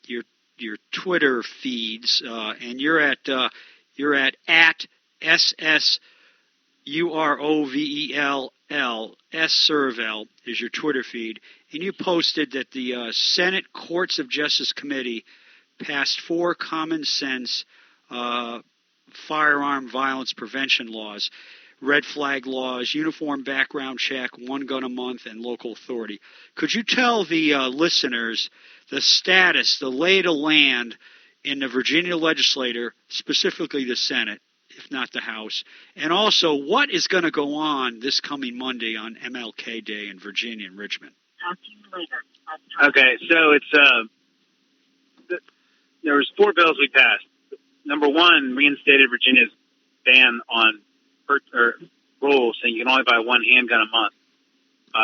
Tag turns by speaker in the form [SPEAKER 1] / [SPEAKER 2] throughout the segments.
[SPEAKER 1] your Twitter feeds, and you're at SSUROVELL, Surovell is your Twitter feed, and you posted that the Senate Courts of Justice Committee passed 4 common sense firearm violence prevention laws: red flag laws, uniform background check, 1 gun a month, and local authority. Could you tell the listeners the status, the lay of the land in the Virginia legislature, specifically the Senate, if not the House, and also what is going to go on this coming Monday on MLK Day in Virginia and Richmond?
[SPEAKER 2] Okay, so it's there was 4 bills we passed. Number 1 reinstated Virginia's ban on rules saying you can only buy 1 handgun a month.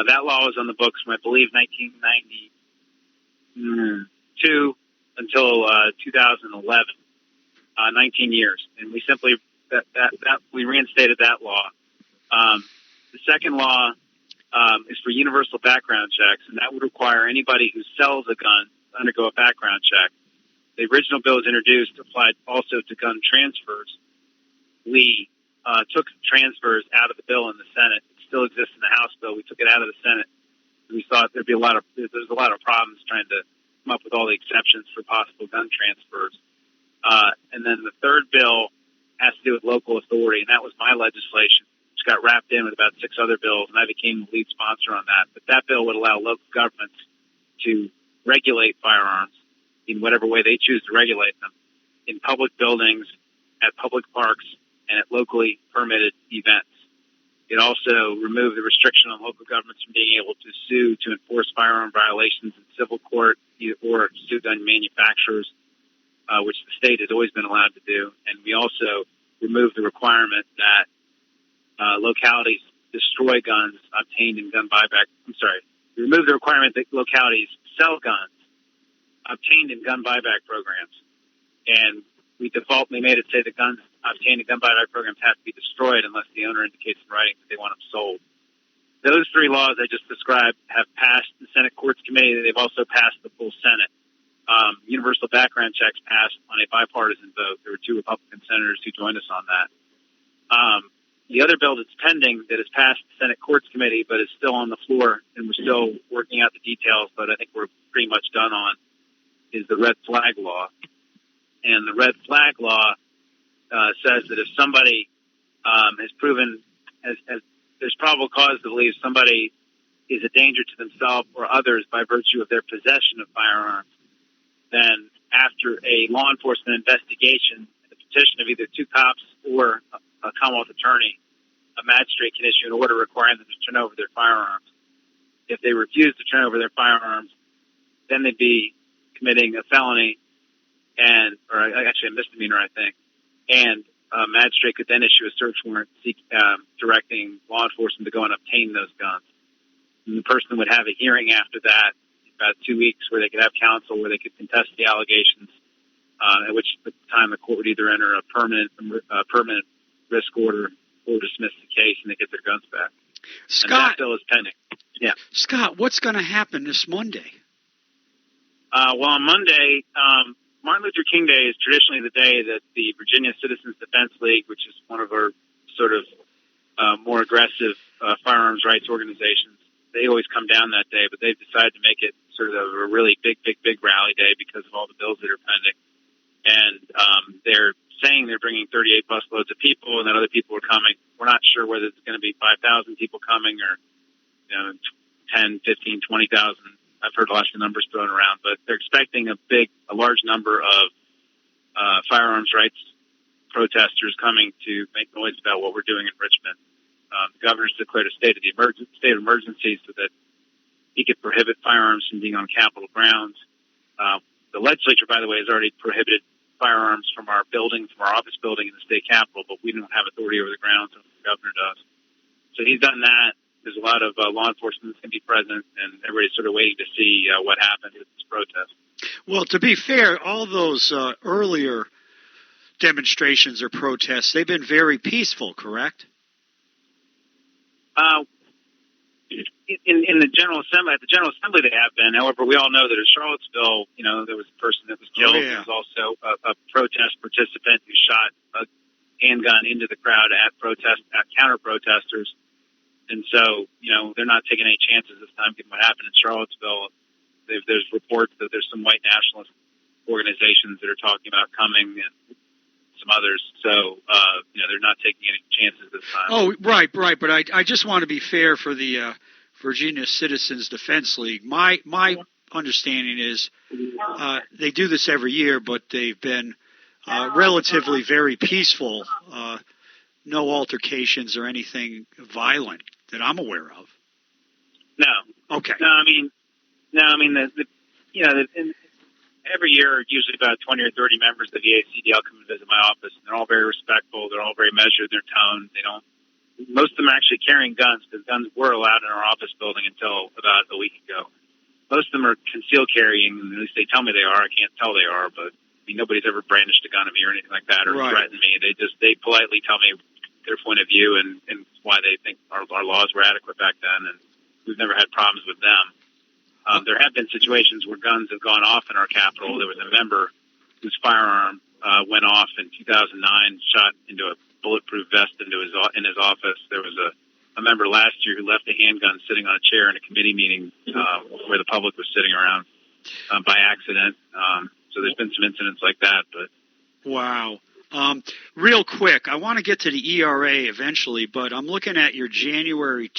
[SPEAKER 2] That law was on the books from, I believe, 1992 until 2011, 19 years, and we simply we reinstated that law. The second law is for universal background checks, and that would require anybody who sells a gun to undergo a background check. The original bill was introduced, applied also to gun transfers. We took transfers out of the bill in the Senate. It still exists in the House bill. We took it out of the Senate. We thought there's a lot of problems trying to come up with all the exceptions for possible gun transfers. And then the third bill has to do with local authority, and that was my legislation, which got wrapped in with about 6 other bills, and I became the lead sponsor on that. But that bill would allow local governments to regulate firearms in whatever way they choose to regulate them, in public buildings, at public parks, and at locally permitted events. It also removed the restriction on local governments from being able to sue to enforce firearm violations in civil court or sue gun manufacturers, which the state has always been allowed to do. And we also removed the requirement that localities destroy guns obtained in gun buyback. We removed the requirement that localities sell guns obtained in gun buyback programs. And we made it say that guns obtained in gun buyback programs have to be destroyed unless the owner indicates in writing that they want them sold. Those 3 laws I just described have passed the Senate Courts Committee. They've also passed the full Senate. Universal background checks passed on a bipartisan vote. There were 2 Republican senators who joined us on that. The other bill that's pending that has passed the Senate Courts Committee but is still on the floor, and we're still working out the details, but I think we're pretty much done on, is the red flag law. And the red flag law says that if somebody has proven, there's probable cause to believe somebody is a danger to themselves or others by virtue of their possession of firearms, then after a law enforcement investigation, the petition of either 2 cops or a Commonwealth attorney, a magistrate can issue an order requiring them to turn over their firearms. If they refuse to turn over their firearms, then they'd be committing a felony or actually a misdemeanor, I think. And a magistrate could then issue a search warrant directing law enforcement to go and obtain those guns. And the person would have a hearing after that, about 2 weeks, where they could have counsel, where they could contest the allegations, at which time the court would either enter a permanent risk order or dismiss the case, and they get their guns back.
[SPEAKER 1] Scott,
[SPEAKER 2] and that bill is pending. Yeah.
[SPEAKER 1] Scott, what's going to happen this Monday?
[SPEAKER 2] Well, on Monday, Martin Luther King Day is traditionally the day that the Virginia Citizens Defense League, which is one of our sort of more aggressive firearms rights organizations, they always come down that day, but they've decided to make it sort of a really big rally day because of all the bills that are pending. And they're saying they're bringing 38 busloads of people and that other people are coming. We're not sure whether it's going to be 5,000 people coming or 10, 15, 20,000. I've heard lots of numbers thrown around, but they're expecting a large number of firearms rights protesters coming to make noise about what we're doing in Richmond. The governor's declared a state of emergency so that he could prohibit firearms from being on Capitol grounds. The legislature, by the way, has already prohibited firearms from our building, from our office building in the state capitol, but we don't have authority over the grounds, so the governor does. So he's done that. There's a lot of law enforcement that's going to be present, and everybody's sort of waiting to see what happens with this protest.
[SPEAKER 1] Well, to be fair, all those earlier demonstrations or protests, they've been very peaceful, correct?
[SPEAKER 2] in the General Assembly, at the General Assembly they have been. However, we all know that in Charlottesville, there was a person that was killed.
[SPEAKER 1] Oh, yeah.
[SPEAKER 2] There was also a protest participant who shot a handgun into the crowd at counter protesters. And so, they're not taking any chances this time given what happened in Charlottesville. There's reports that there's some white nationalist organizations that are talking about coming and some others. So, they're not taking any chances this time.
[SPEAKER 1] Oh, right. But I just want to be fair for the Virginia Citizens Defense League. My understanding is they do this every year, but they've been relatively very peaceful. No altercations or anything violent that I'm aware of.
[SPEAKER 2] No.
[SPEAKER 1] Okay.
[SPEAKER 2] No, I mean, every year, usually about 20 or 30 members of the VACDL come and visit my office, and they're all very respectful. They're all very measured in their tone. Most of them are actually carrying guns, because guns were allowed in our office building until about a week ago. Most of them are concealed carrying, at least they tell me they are. I can't tell they are, but nobody's ever brandished a gun at me or anything like that, or threatened me. They politely tell me their point of view and why they think our laws were adequate back then, and we've never had problems with them. There have been situations where guns have gone off in our Capitol. There was a member whose firearm went off in 2009, shot into a bulletproof vest in his office. There was a member last year who left a handgun sitting on a chair in a committee meeting where the public was sitting around by accident. So there's been some incidents like that. But
[SPEAKER 1] wow. Real quick, I want to get to the ERA eventually, but I'm looking at your January